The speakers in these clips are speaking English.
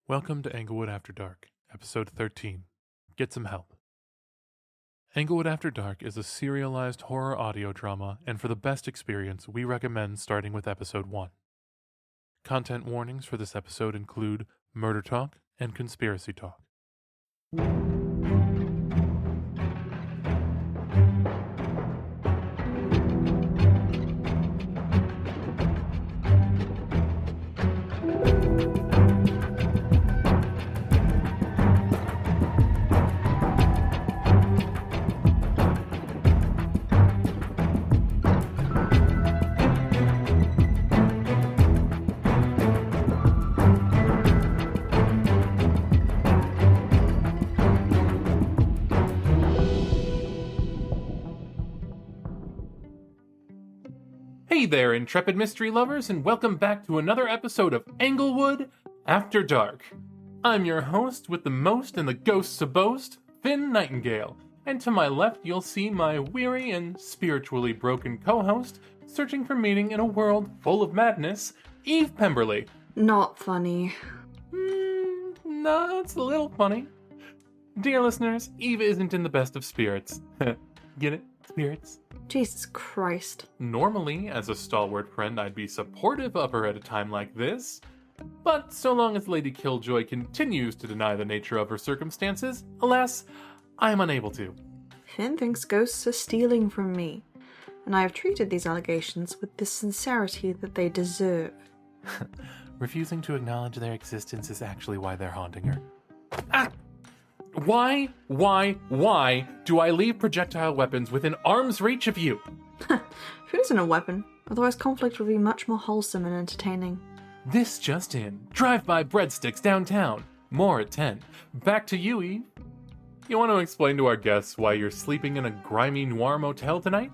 Welcome to Englewood After Dark, Episode 13. Get Some Help. Englewood After Dark is a serialized horror audio drama, and for the best experience, we recommend starting with Episode 1. Content warnings for this episode include murder talk and conspiracy talk. Hey there, intrepid mystery lovers, and welcome back to another episode of Englewood After Dark. I'm your host with the most and the ghosts to boast, Finn Nightingale, and to my left you'll see my weary and spiritually broken co-host, searching for meaning in a world full of madness, Eve Pemberly. Not funny. No, it's a little funny. Dear listeners, Eve isn't in the best of spirits. Get it? Spirits? Jesus Christ. Normally, as a stalwart friend, I'd be supportive of her at a time like this. But so long as Lady Killjoy continues to deny the nature of her circumstances, alas, I am unable to. Finn thinks ghosts are stealing from me, and I have treated these allegations with the sincerity that they deserve. Refusing to acknowledge their existence is actually why they're haunting her. Ah! Why do I leave projectile weapons within arm's reach of you? Food isn't a weapon, otherwise conflict would be much more wholesome and entertaining. This just in. Drive-by breadsticks downtown. More at 10. Back to you, Eve. You want to explain to our guests why you're sleeping in a grimy noir motel tonight?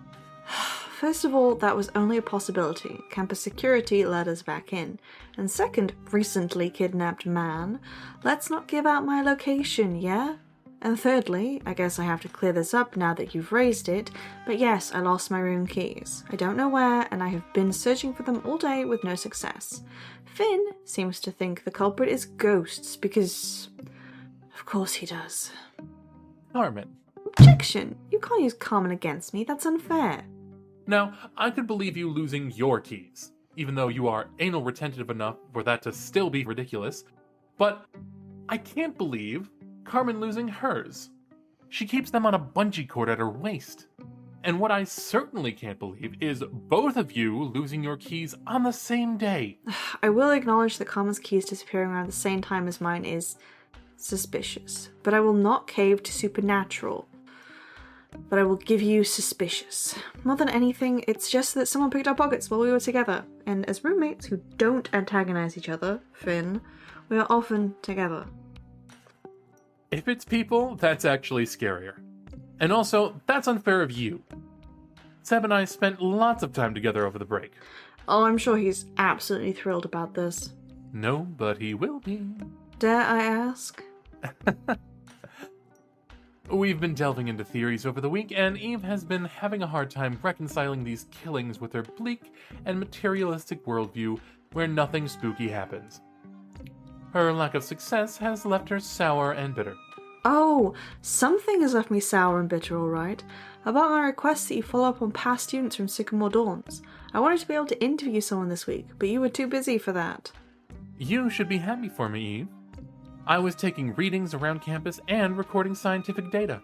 First of all, that was only a possibility. Campus security let us back in. And second, recently kidnapped man. Let's not give out my location, yeah? And thirdly, I guess I have to clear this up now that you've raised it, but yes, I lost my room keys. I don't know where, and I have been searching for them all day with no success. Finn seems to think the culprit is ghosts, because... of course he does. Carmen. Objection! You can't use Carmen against me, that's unfair. Now, I could believe you losing your keys, even though you are anal retentive enough for that to still be ridiculous, but I can't believe Carmen losing hers. She keeps them on a bungee cord at her waist. And what I certainly can't believe is both of you losing your keys on the same day. I will acknowledge that Carmen's keys disappearing around the same time as mine is suspicious, but I will not cave to supernatural. But I will give you suspicious. More than anything, it's just that someone picked our pockets while we were together, and as roommates who don't antagonize each other, Finn, we are often together. If it's people, that's actually scarier. And also, that's unfair of you. Seb and I spent lots of time together over the break. Oh, I'm sure he's absolutely thrilled about this. No, but he will be. Dare I ask? We've been delving into theories over the week, and Eve has been having a hard time reconciling these killings with her bleak and materialistic worldview where nothing spooky happens. Her lack of success has left her sour and bitter. Oh, something has left me sour and bitter, alright. About my request that you follow up on past students from Sycamore Dawns. I wanted to be able to interview someone this week, but you were too busy for that. You should be happy for me, Eve. I was taking readings around campus and recording scientific data.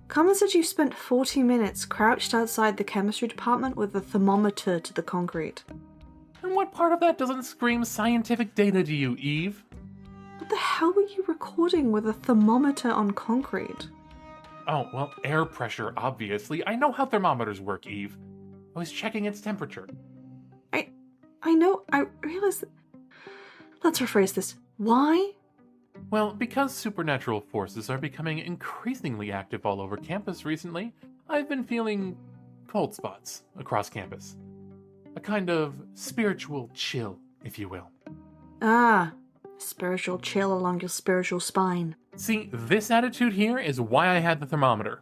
Carmen said you spent 40 minutes crouched outside the chemistry department with a thermometer to the concrete. And what part of that doesn't scream scientific data to you, Eve? What the hell were you recording with a thermometer on concrete? Oh, well, air pressure, obviously. I know how thermometers work, Eve. I was checking its temperature. I know, I realize that... Let's rephrase this. Why? Well, because supernatural forces are becoming increasingly active all over campus recently, I've been feeling cold spots across campus. A kind of spiritual chill, if you will. Ah, spiritual chill along your spiritual spine. See, this attitude here is why I had the thermometer.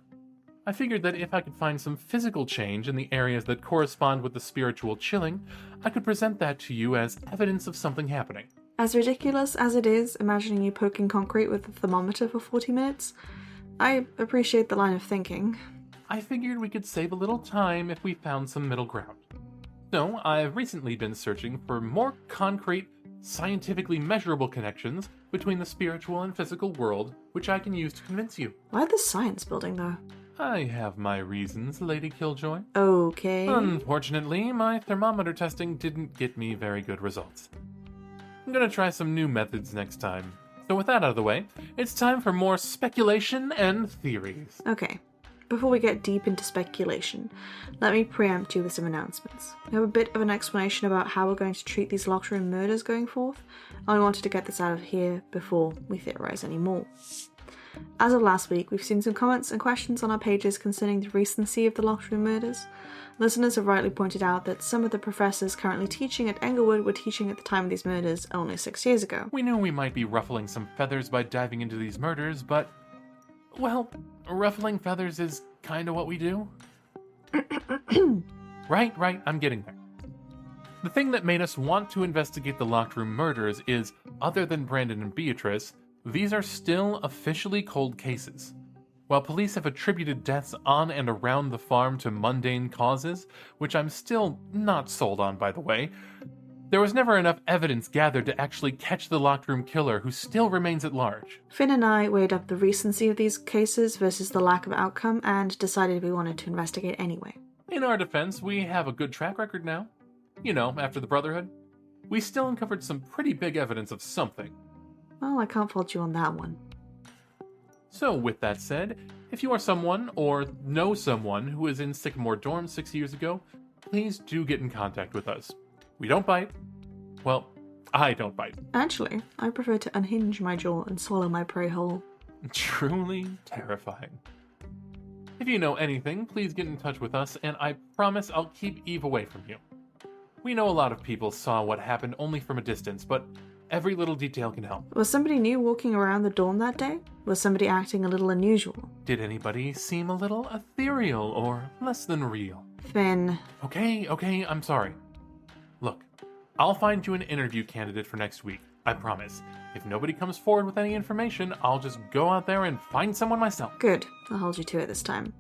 I figured that if I could find some physical change in the areas that correspond with the spiritual chilling, I could present that to you as evidence of something happening. As ridiculous as it is imagining you poking concrete with a thermometer for 40 minutes, I appreciate the line of thinking. I figured we could save a little time if we found some middle ground. So, I've recently been searching for more concrete, scientifically measurable connections between the spiritual and physical world, which I can use to convince you. Why the science building, though? I have my reasons, Lady Killjoy. Okay. Unfortunately, my thermometer testing didn't get me very good results. I'm gonna try some new methods next time. So with that out of the way, it's time for more speculation and theories. Okay. Before we get deep into speculation, let me preempt you with some announcements. We have a bit of an explanation about how we're going to treat these locked room murders going forth. I wanted to get this out of here before we theorise any more. As of last week, we've seen some comments and questions on our pages concerning the recency of the locked room murders. Listeners have rightly pointed out that some of the professors currently teaching at Englewood were teaching at the time of these murders only 6 years ago. We knew we might be ruffling some feathers by diving into these murders, but... well, ruffling feathers is kinda what we do. Right, I'm getting there. The thing that made us want to investigate the locked room murders is, other than Brandon and Beatrice, these are still officially cold cases. While police have attributed deaths on and around the farm to mundane causes, which I'm still not sold on by the way, there was never enough evidence gathered to actually catch the locked room killer who still remains at large. Finn and I weighed up the recency of these cases versus the lack of outcome and decided we wanted to investigate anyway. In our defense, we have a good track record now. You know, after the Brotherhood. We still uncovered some pretty big evidence of something. Well, I can't fault you on that one. So with that said, if you are someone, or know someone, who was in Sycamore Dorm 6 years ago, please do get in contact with us. We don't bite. Well, I don't bite. Actually, I prefer to unhinge my jaw and swallow my prey whole. Truly terrifying. If you know anything, please get in touch with us, and I promise I'll keep Eve away from you. We know a lot of people saw what happened only from a distance, but every little detail can help. Was somebody new walking around the dorm that day? Was somebody acting a little unusual? Did anybody seem a little ethereal or less than real? Finn. Okay, I'm sorry. Look, I'll find you an interview candidate for next week, I promise. If nobody comes forward with any information, I'll just go out there and find someone myself. Good. I'll hold you to it this time.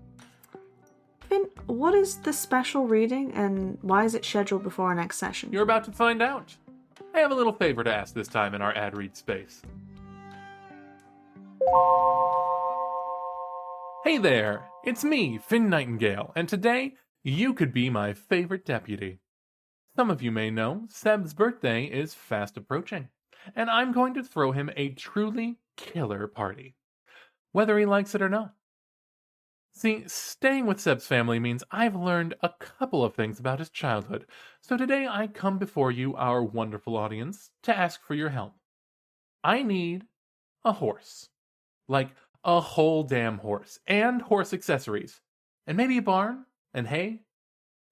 Finn, what is the special reading and why is it scheduled before our next session? You're about to find out. I have a little favor to ask this time in our ad read space. Hey there, it's me, Finn Nightingale, and today you could be my favorite deputy. Some of you may know Seb's birthday is fast approaching, and I'm going to throw him a truly killer party, whether he likes it or not. See, staying with Seb's family means I've learned a couple of things about his childhood, so today I come before you, our wonderful audience, to ask for your help. I need a horse. Like, a whole damn horse, and horse accessories. And maybe a barn, and hay.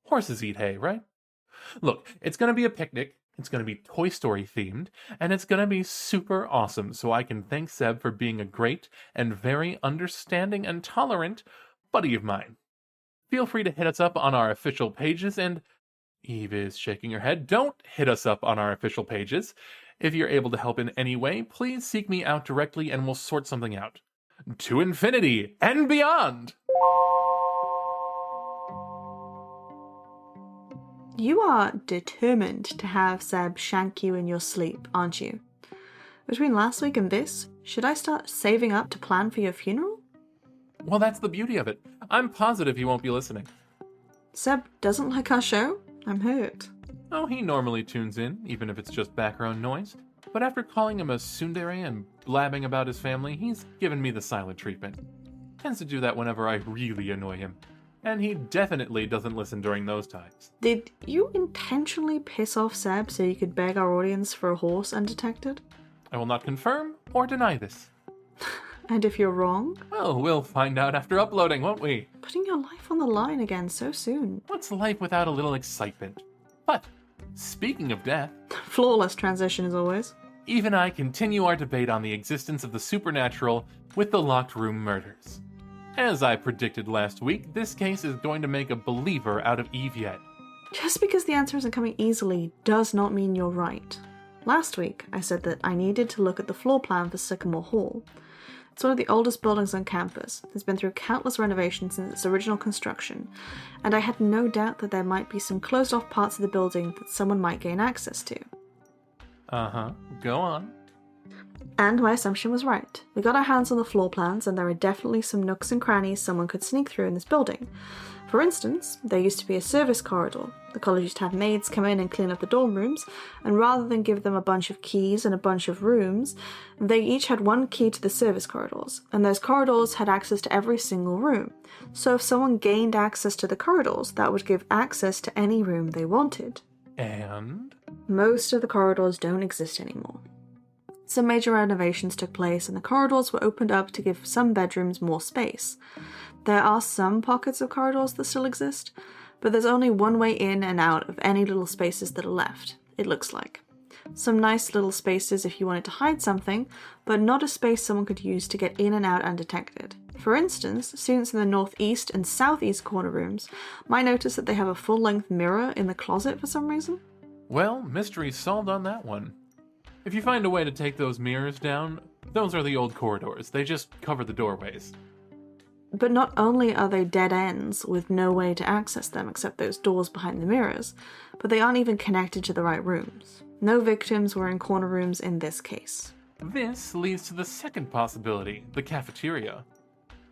Horses eat hay, right? Look, it's gonna be a picnic, it's gonna be Toy Story themed, and it's gonna be super awesome, so I can thank Seb for being a great and very understanding and tolerant buddy of mine. Feel free to hit us up on our official pages, and Eve is shaking her head. Don't hit us up on our official pages. If you're able to help in any way, please seek me out directly and we'll sort something out. To infinity and beyond! You are determined to have Seb shank you in your sleep, aren't you? Between last week and this, should I start saving up to plan for your funeral? Well, that's the beauty of it. I'm positive he won't be listening. Seb doesn't like our show? I'm hurt. Oh, he normally tunes in, even if it's just background noise. But after calling him a tsundere and blabbing about his family, he's given me the silent treatment. Tends to do that whenever I really annoy him. And he definitely doesn't listen during those times. Did you intentionally piss off Seb so you could beg our audience for a horse undetected? I will not confirm or deny this. And if you're wrong? Well, we'll find out after uploading, won't we? Putting your life on the line again so soon. What's life without a little excitement? But, speaking of death... Flawless transition as always. Eve and I continue our debate on the existence of the supernatural with the locked room murders. As I predicted last week, this case is going to make a believer out of Eve yet. Just because the answer isn't coming easily does not mean you're right. Last week, I said that I needed to look at the floor plan for Sycamore Hall. It's one of the oldest buildings on campus. It's been through countless renovations since its original construction, and I had no doubt that there might be some closed-off parts of the building that someone might gain access to. Go on. And my assumption was right. We got our hands on the floor plans, and there are definitely some nooks and crannies someone could sneak through in this building. For instance, there used to be a service corridor. The college used to have maids come in and clean up the dorm rooms, and rather than give them a bunch of keys and a bunch of rooms, they each had one key to the service corridors, and those corridors had access to every single room. So if someone gained access to the corridors, that would give access to any room they wanted. And? Most of the corridors don't exist anymore. Some major renovations took place, and the corridors were opened up to give some bedrooms more space. There are some pockets of corridors that still exist, but there's only one way in and out of any little spaces that are left, it looks like. Some nice little spaces if you wanted to hide something, but not a space someone could use to get in and out undetected. For instance, students in the northeast and southeast corner rooms might notice that they have a full-length mirror in the closet for some reason. Well, mystery solved on that one. If you find a way to take those mirrors down, those are the old corridors. They just cover the doorways. But not only are they dead ends with no way to access them except those doors behind the mirrors, but they aren't even connected to the right rooms. No victims were in corner rooms in this case. This leads to the second possibility, the cafeteria.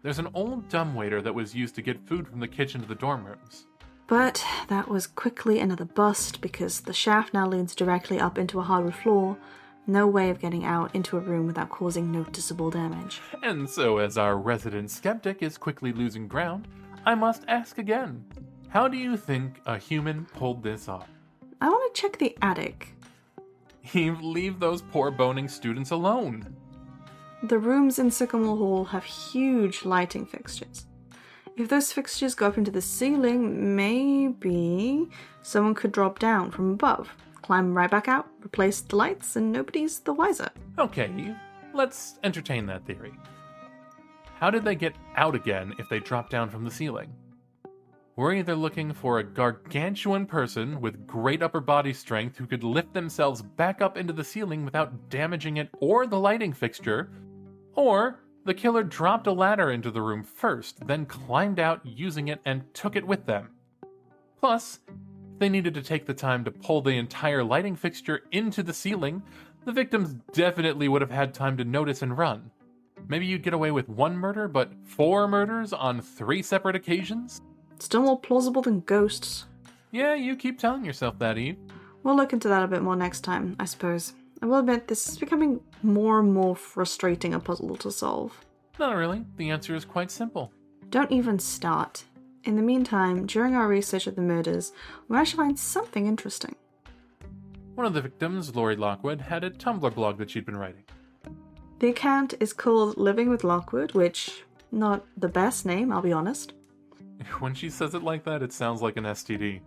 There's an old dumbwaiter that was used to get food from the kitchen to the dorm rooms. But that was quickly another bust because the shaft now leads directly up into a hardwood floor. No way of getting out into a room without causing noticeable damage. And so as our resident skeptic is quickly losing ground, I must ask again. How do you think a human pulled this off? I want to check the attic. Eve, leave those poor boning students alone. The rooms in Sycamore Hall have huge lighting fixtures. If those fixtures go up into the ceiling, maybe someone could drop down from above, climb right back out, replace the lights, and nobody's the wiser. Okay, Eve, let's entertain that theory. How did they get out again if they dropped down from the ceiling? We're either looking for a gargantuan person with great upper body strength who could lift themselves back up into the ceiling without damaging it or the lighting fixture, or the killer dropped a ladder into the room first, then climbed out using it and took it with them. Plus, if they needed to take the time to pull the entire lighting fixture into the ceiling, the victims definitely would have had time to notice and run. Maybe you'd get away with one murder, but 4 murders on 3 separate occasions? Still more plausible than ghosts. Yeah, you keep telling yourself that, Eve. We'll look into that a bit more next time, I suppose. I will admit, this is becoming more and more frustrating a puzzle to solve. Not really. The answer is quite simple. Don't even start. In the meantime, during our research of the murders, we managed to find something interesting. One of the victims, Laurie Lockwood, had a Tumblr blog that she'd been writing. The account is called Living with Lockwood, which, not the best name, I'll be honest. When she says it like that, it sounds like an STD.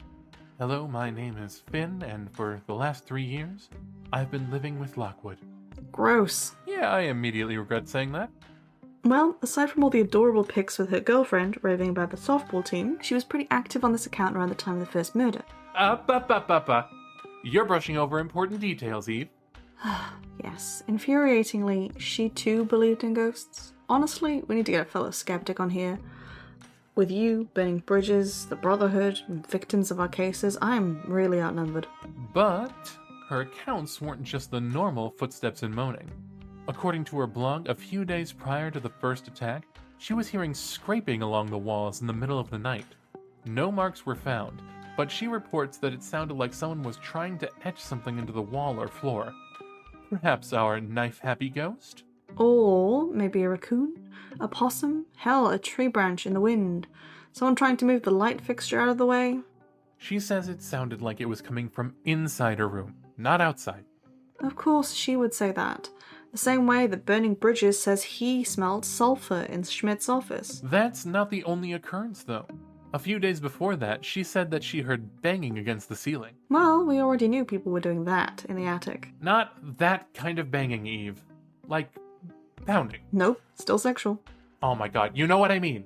Hello, my name is Finn, and for the last 3 years, I've been living with Lockwood. Gross. Yeah, I immediately regret saying that. Well, aside from all the adorable pics with her girlfriend raving about the softball team, she was pretty active on this account around the time of the first murder. You're brushing over important details, Eve. Yes, infuriatingly, she too believed in ghosts. Honestly, we need to get a fellow skeptic on here. With you, burning bridges, the Brotherhood, and victims of our cases, I'm really outnumbered. But her accounts weren't just the normal footsteps and moaning. According to her blog, a few days prior to the first attack, she was hearing scraping along the walls in the middle of the night. No marks were found, but she reports that it sounded like someone was trying to etch something into the wall or floor. Perhaps our knife-happy ghost? Or maybe a raccoon, a possum, hell, a tree branch in the wind. Someone trying to move the light fixture out of the way. She says it sounded like it was coming from inside her room, not outside. Of course she would say that. The same way that Burning Bridges says he smelled sulfur in Schmidt's office. That's not the only occurrence, though. A few days before that, she said that she heard banging against the ceiling. Well, we already knew people were doing that in the attic. Not that kind of banging, Eve. Like, pounding. Nope, still sexual. Oh my god, you know what I mean.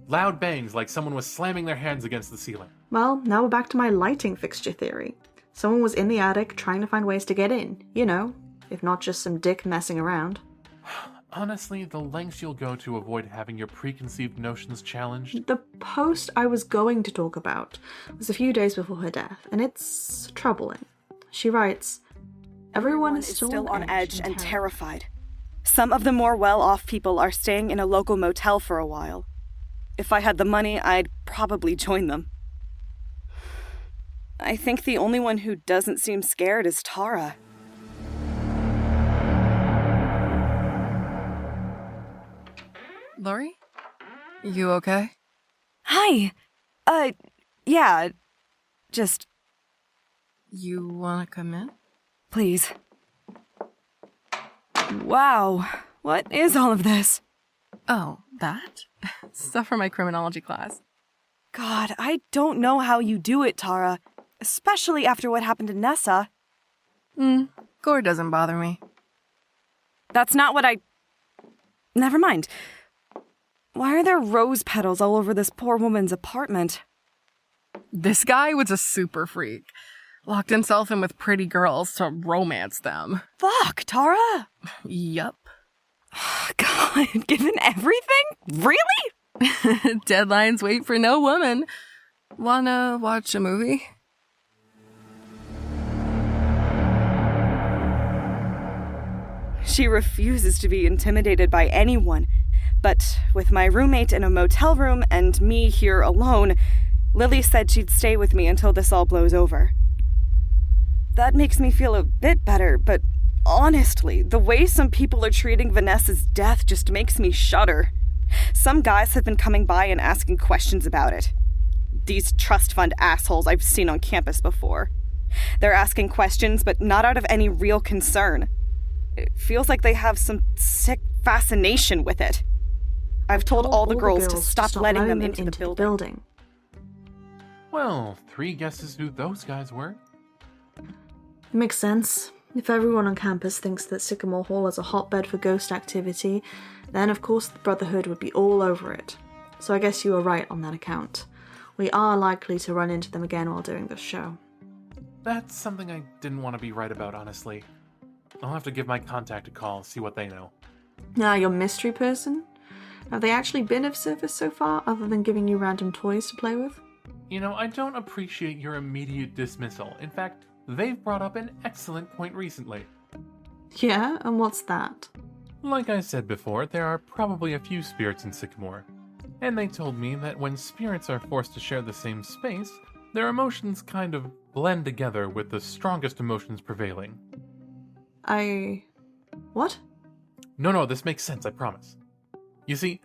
Loud bangs like someone was slamming their hands against the ceiling. Well, now we're back to my lighting fixture theory. Someone was in the attic trying to find ways to get in, you know, if not just some dick messing around. Honestly, the lengths you'll go to avoid having your preconceived notions challenged. The post I was going to talk about was a few days before her death, and it's troubling. She writes, Everyone is still on edge and terrified. Some of the more well-off people are staying in a local motel for a while. If I had the money, I'd probably join them. I think the only one who doesn't seem scared is Tara. Laurie? You okay? Hi. Yeah. Just... You wanna come in? Please. Wow. What is all of this? Oh, that? Stuff for my criminology class. God, I don't know how you do it, Tara. Especially after what happened to Nessa. Gore doesn't bother me. That's not what I... Never mind. Why are there rose petals all over this poor woman's apartment? This guy was a super freak. Locked himself in with pretty girls to romance them. Fuck, Tara! Yup. God, given everything? Really? Deadlines wait for no woman. Wanna watch a movie? She refuses to be intimidated by anyone. But with my roommate in a motel room and me here alone, Lily said she'd stay with me until this all blows over. That makes me feel a bit better, but honestly, the way some people are treating Vanessa's death just makes me shudder. Some guys have been coming by and asking questions about it. These trust fund assholes I've seen on campus before. They're asking questions, but not out of any real concern. It feels like they have some sick fascination with it. I've told all the girls to stop letting them into the building. Well, 3 guesses who those guys were. It makes sense. If everyone on campus thinks that Sycamore Hall is a hotbed for ghost activity, then of course the Brotherhood would be all over it. So I guess you were right on that account. We are likely to run into them again while doing this show. That's something I didn't want to be right about, honestly. I'll have to give my contact a call, see what they know. Your mystery person? Have they actually been of service so far, other than giving you random toys to play with? You know, I don't appreciate your immediate dismissal. In fact, they've brought up an excellent point recently. Yeah, and what's that? Like I said before, there are probably a few spirits in Sycamore. And they told me that when spirits are forced to share the same space, their emotions kind of blend together with the strongest emotions prevailing. What? No, this makes sense, I promise. You see,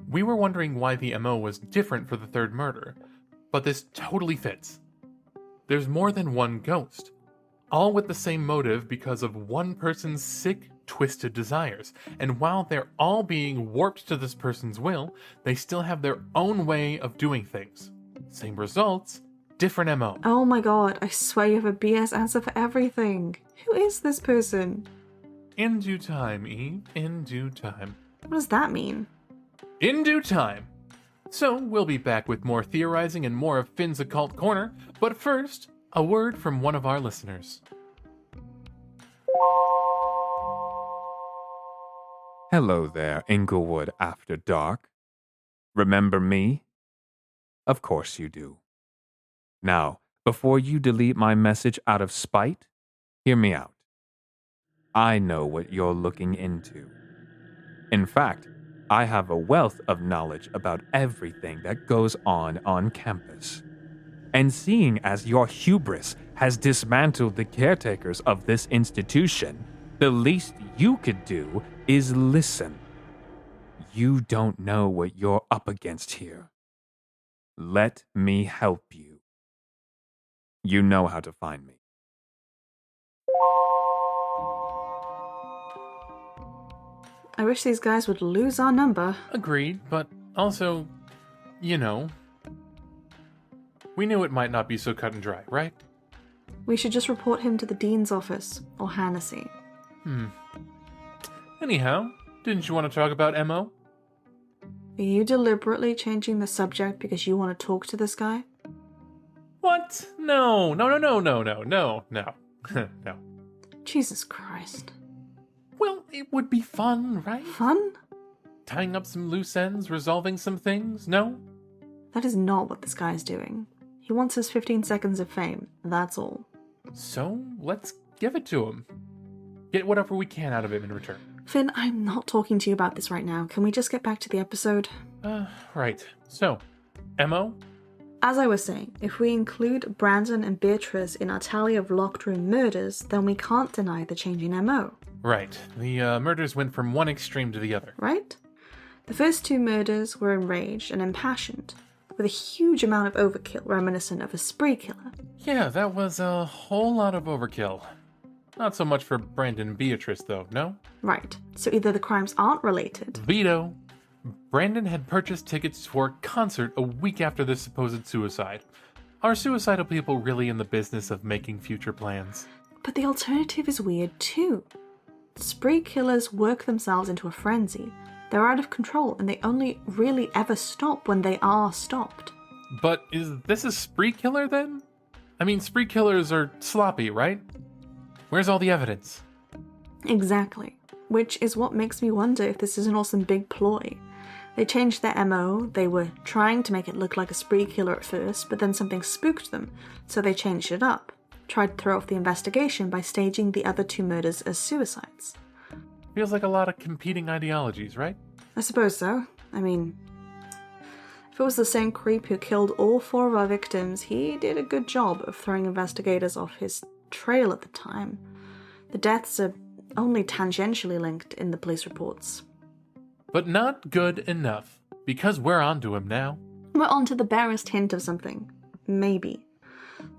we were wondering why the MO was different for the 3rd murder, but this totally fits. There's more than one ghost, all with the same motive because of one person's sick, twisted desires, and while they're all being warped to this person's will, they still have their own way of doing things. Same results, different MO. Oh my god, I swear you have a BS answer for everything. Who is this person? In due time, Eve, in due time. What does that mean? In due time. So, we'll be back with more theorizing and more of Finn's Occult Corner, but first, a word from one of our listeners. Hello there, Inglewood After Dark. Remember me? Of course you do. Now, before you delete my message out of spite, hear me out. I know what you're looking into. In fact, I have a wealth of knowledge about everything that goes on campus. And seeing as your hubris has dismantled the caretakers of this institution, the least you could do is listen. You don't know what you're up against here. Let me help you. You know how to find me. I wish these guys would lose our number. Agreed, but also, you know, we knew it might not be so cut and dry, right? We should just report him to the dean's office, or Hannessy. Anyhow, didn't you want to talk about MO? Are you deliberately changing the subject because you want to talk to this guy? What? No. No. Jesus Christ. Well, it would be fun, right? Fun? Tying up some loose ends, resolving some things, no? That is not what this guy is doing. He wants his 15 seconds of fame, that's all. So, let's give it to him. Get whatever we can out of him in return. Finn, I'm not talking to you about this right now. Can we just get back to the episode? Right. So, MO? As I was saying, if we include Brandon and Beatrice in our tally of locked room murders, then we can't deny the change in MO. Right. The murders went from one extreme to the other. Right? The first two murders were enraged and impassioned, with a huge amount of overkill reminiscent of a spree killer. Yeah, that was a whole lot of overkill. Not so much for Brandon and Beatrice, though, no? Right, so either the crimes aren't related. Veto. Brandon had purchased tickets for a concert a week after this supposed suicide. Are suicidal people really in the business of making future plans? But the alternative is weird too. Spree killers work themselves into a frenzy. They're out of control and they only really ever stop when they are stopped. But is this a spree killer then? I mean, spree killers are sloppy, right? Where's all the evidence? Exactly. Which is what makes me wonder if this isn't all some big ploy. They changed their MO, they were trying to make it look like a spree killer at first, but then something spooked them, so they changed it up. Tried to throw off the investigation by staging the other two murders as suicides. Feels like a lot of competing ideologies, right? I suppose so. I mean, if it was the same creep who killed all four of our victims, he did a good job of throwing investigators off his trail at the time. The deaths are only tangentially linked in the police reports. But not good enough, because we're onto him now. We're on to the barest hint of something. Maybe.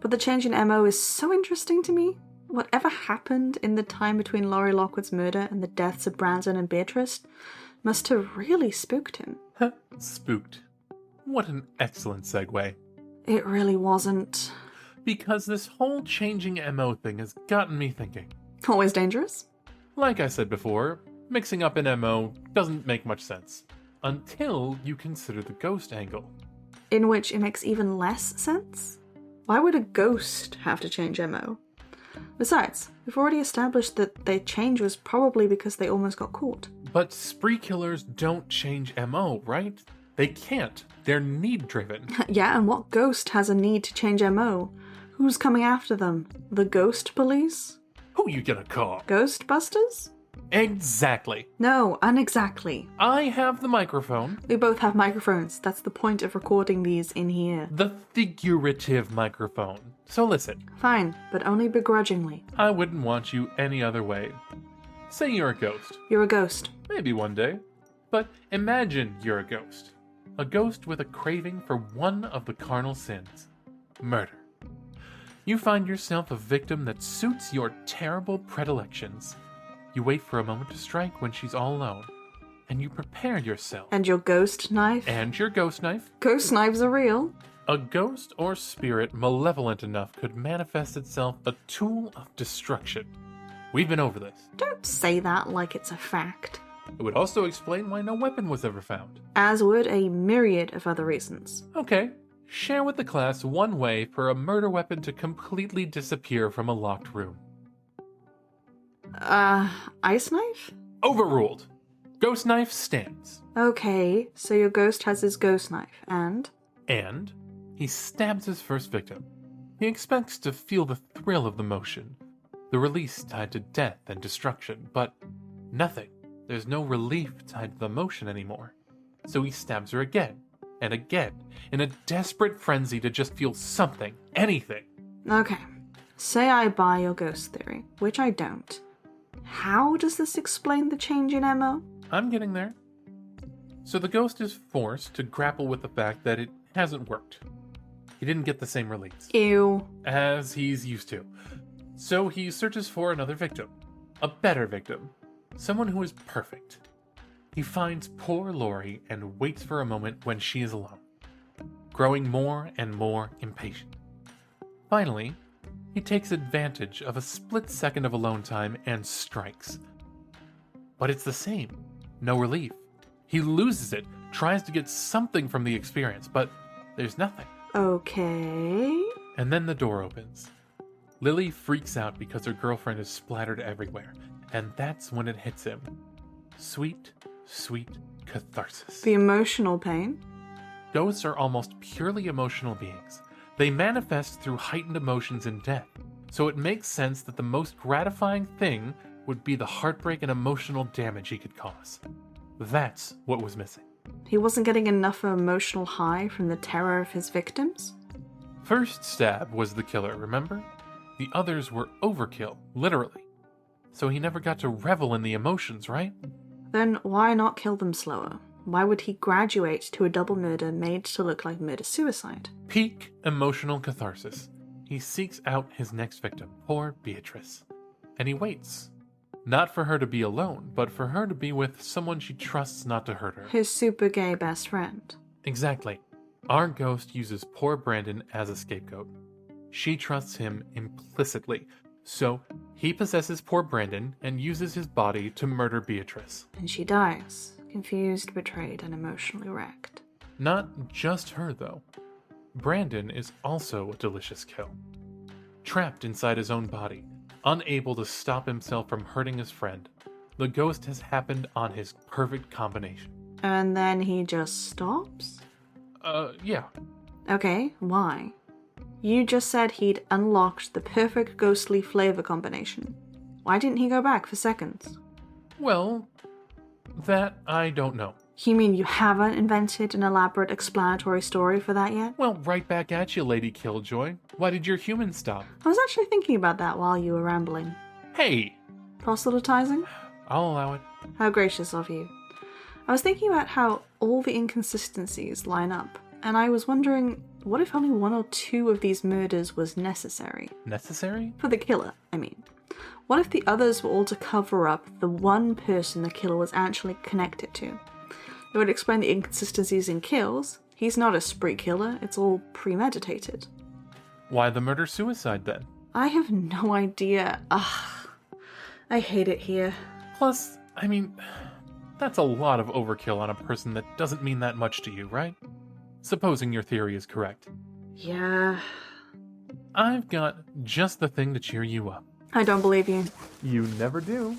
But the change in MO is so interesting to me. Whatever happened in the time between Laurie Lockwood's murder and the deaths of Brandon and Beatrice must have really spooked him. Spooked. What an excellent segue. It really wasn't. Because this whole changing MO thing has gotten me thinking. Always dangerous? Like I said before, mixing up an MO doesn't make much sense. Until you consider the ghost angle. In which it makes even less sense? Why would a ghost have to change MO? Besides, we've already established that their change was probably because they almost got caught. But spree killers don't change MO, right? They can't. They're need-driven. Yeah, and what ghost has a need to change MO? Who's coming after them? The ghost police? Who you gonna call? Ghostbusters? Exactly. No, unexactly. I have the microphone. We both have microphones. That's the point of recording these in here. The figurative microphone. So listen. Fine, but only begrudgingly. I wouldn't want you any other way. Say you're a ghost. You're a ghost. Maybe one day. But imagine you're a ghost. A ghost with a craving for one of the carnal sins. Murder. You find yourself a victim that suits your terrible predilections. You wait for a moment to strike when she's all alone. And you prepare yourself. And your ghost knife? And your ghost knife. Ghost knives are real. A ghost or spirit malevolent enough could manifest itself a tool of destruction. We've been over this. Don't say that like it's a fact. It would also explain why no weapon was ever found. As would a myriad of other reasons. Okay. Share with the class one way for a murder weapon to completely disappear from a locked room. Ice knife? Overruled. Ghost knife stands. Okay, so your ghost has his ghost knife, and? And he stabs his first victim. He expects to feel the thrill of the motion, the release tied to death and destruction, but nothing. There's no relief tied to the motion anymore. So he stabs her again, and again, in a desperate frenzy to just feel something, anything. Okay, say I buy your ghost theory, which I don't. How does this explain the change in MO? I'm getting there. So the ghost is forced to grapple with the fact that it hasn't worked. He didn't get the same release. Ew. As he's used to. So he searches for another victim. A better victim. Someone who is perfect. He finds poor Laurie and waits for a moment when she is alone, growing more and more impatient. Finally, he takes advantage of a split second of alone time and strikes. But it's the same. No relief. He loses it, tries to get something from the experience, but there's nothing. Okay. And then the door opens. Lily freaks out because her girlfriend is splattered everywhere, and that's when it hits him. Sweet, sweet catharsis. The emotional pain? Ghosts are almost purely emotional beings. They manifest through heightened emotions in death, so it makes sense that the most gratifying thing would be the heartbreak and emotional damage he could cause. That's what was missing. He wasn't getting enough emotional high from the terror of his victims? First stab was the killer, remember? The others were overkill, literally. So he never got to revel in the emotions, right? Then why not kill them slower? Why would he graduate to a double murder made to look like murder-suicide? Peak emotional catharsis. He seeks out his next victim, poor Beatrice. And he waits. Not for her to be alone, but for her to be with someone she trusts not to hurt her. His super gay best friend. Exactly. Our ghost uses poor Brandon as a scapegoat. She trusts him implicitly, so he possesses poor Brandon and uses his body to murder Beatrice. And she dies, confused, betrayed, and emotionally wrecked. Not just her, though. Brandon is also a delicious kill. Trapped inside his own body, unable to stop himself from hurting his friend, the ghost has happened on his perfect combination. And then he just stops? Yeah. Okay, why? You just said he'd unlocked the perfect ghostly flavor combination. Why didn't he go back for seconds? Well, that I don't know. You mean you haven't invented an elaborate explanatory story for that yet? Well, right back at you, Lady Killjoy. Why did your human stop? I was actually thinking about that while you were rambling. Hey! Proselytizing? I'll allow it. How gracious of you. I was thinking about how all the inconsistencies line up, and I was wondering, what if only one or two of these murders was necessary? Necessary? For the killer, I mean. What if the others were all to cover up the one person the killer was actually connected to? It would explain the inconsistencies in kills. He's not a spree killer, it's all premeditated. Why the murder-suicide then? I have no idea. Ugh. I hate it here. Plus, I mean, that's a lot of overkill on a person that doesn't mean that much to you, right? Supposing your theory is correct. Yeah. I've got just the thing to cheer you up. I don't believe you. You never do.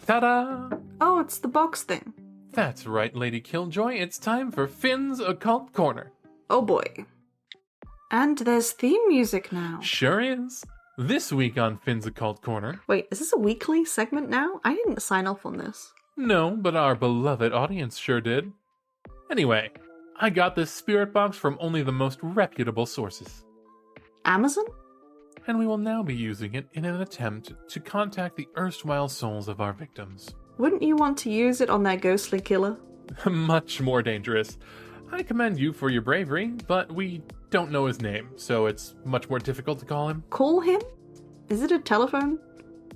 Ta-da! Oh, it's the box thing. That's right, Lady Killjoy. It's time for Finn's Occult Corner. Oh boy. And there's theme music now. Sure is. This week on Finn's Occult Corner... Wait, is this a weekly segment now? I didn't sign off on this. No, but our beloved audience sure did. Anyway, I got this spirit box from only the most reputable sources. Amazon? And we will now be using it in an attempt to contact the erstwhile souls of our victims. Wouldn't you want to use it on their ghostly killer? Much more dangerous. I commend you for your bravery, but we don't know his name, so it's much more difficult to call him. Call him? Is it a telephone?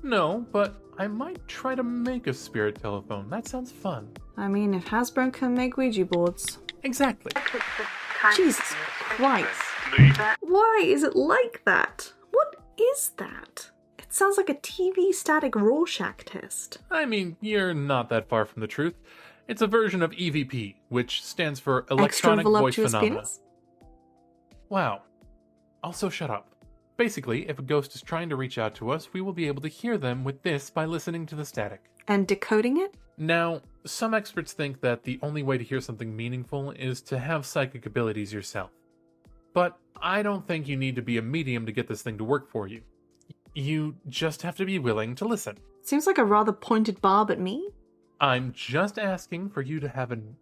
No, but I might try to make a spirit telephone. That sounds fun. I mean, if Hasbro can make Ouija boards. Exactly. Jesus Christ. Why is it like that? What is that? It sounds like a TV static Rorschach test. I mean, you're not that far from the truth. It's a version of EVP, which stands for Electronic Voice Phenomena. Penis? Wow. Also, shut up. Basically, if a ghost is trying to reach out to us, we will be able to hear them with this by listening to the static. And decoding it? Now, some experts think that the only way to hear something meaningful is to have psychic abilities yourself. But I don't think you need to be a medium to get this thing to work for you. You just have to be willing to listen. Seems like a rather pointed barb at me. I'm just asking for you to have an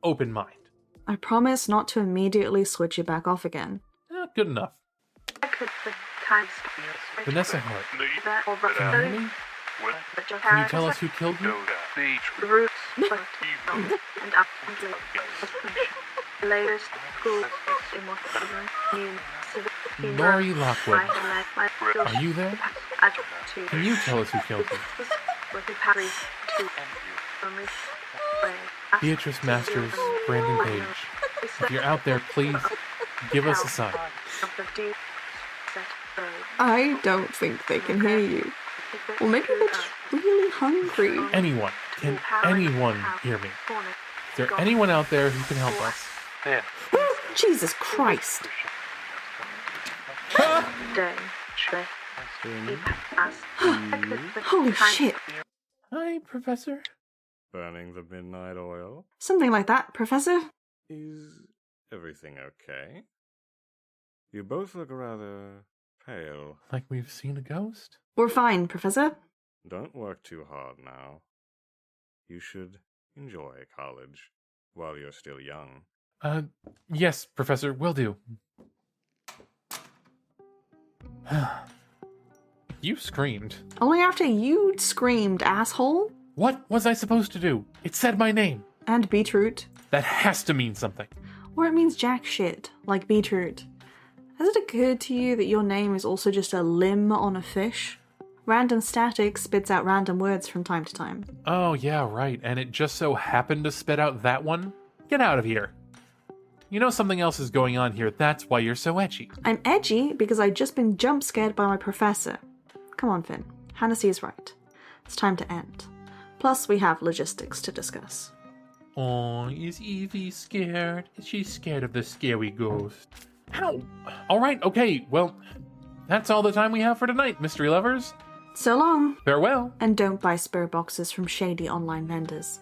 open mind. I promise not to immediately switch it back off again. Good enough. Vanessa Hart. Can you hear me? Can you tell us who killed you? Laurie Lockwood. Are you there? Can you tell us who killed you? Beatrice Masters, Brandon Page. If you're out there, please give us a sign. I don't think they can hear you. Or maybe they're just really hungry. Anyone. Can anyone hear me? Is there anyone out there who can help us? Jesus Christ. Holy shit. Hi, Professor. Burning the midnight oil? Something like that, Professor. Is everything okay? You both look rather pale. Like we've seen a ghost? We're fine, Professor. Don't work too hard now. You should enjoy college while you're still young. Yes, Professor, will do. You screamed. Only after you screamed, asshole. What was I supposed to do? It said my name. And beetroot. That has to mean something. Or it means jack shit, like beetroot. Has it occurred to you that your name is also just a limb on a fish? Random static spits out random words from time to time. Oh, yeah, right. And it just so happened to spit out that one? Get out of here. You know something else is going on here. That's why you're so edgy. I'm edgy because I've just been jump scared by my professor. Come on, Finn. Hannessy is right. It's time to end. Plus, we have logistics to discuss. Oh, is Evie scared? She's scared of the scary ghost. Ow! Alright, okay, well, that's all the time we have for tonight, mystery lovers. So long. Farewell. And don't buy spur boxes from shady online vendors.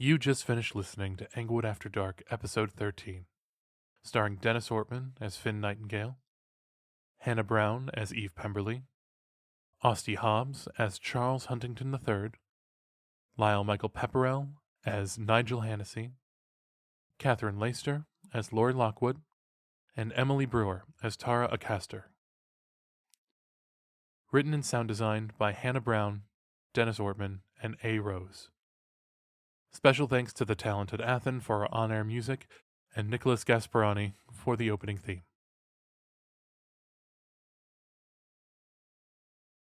You just finished listening to Englewood After Dark, Episode 13, starring Dennis Ortman as Finn Nightingale, Hannah Brown as Eve Pemberly, Ostie Hobbs as Charles Huntington III, Lyle Michael Pepperell as Nigel Hannessy, Katherine Leister as Laurie Lockwood, and Emilie Brewer as Tara Aakaster. Written and sound designed by Hannah Brown, Dennis Ortman, and A. Rose. Special thanks to the talented Athen for our on-air music and Nicholas Gasparani for the opening theme.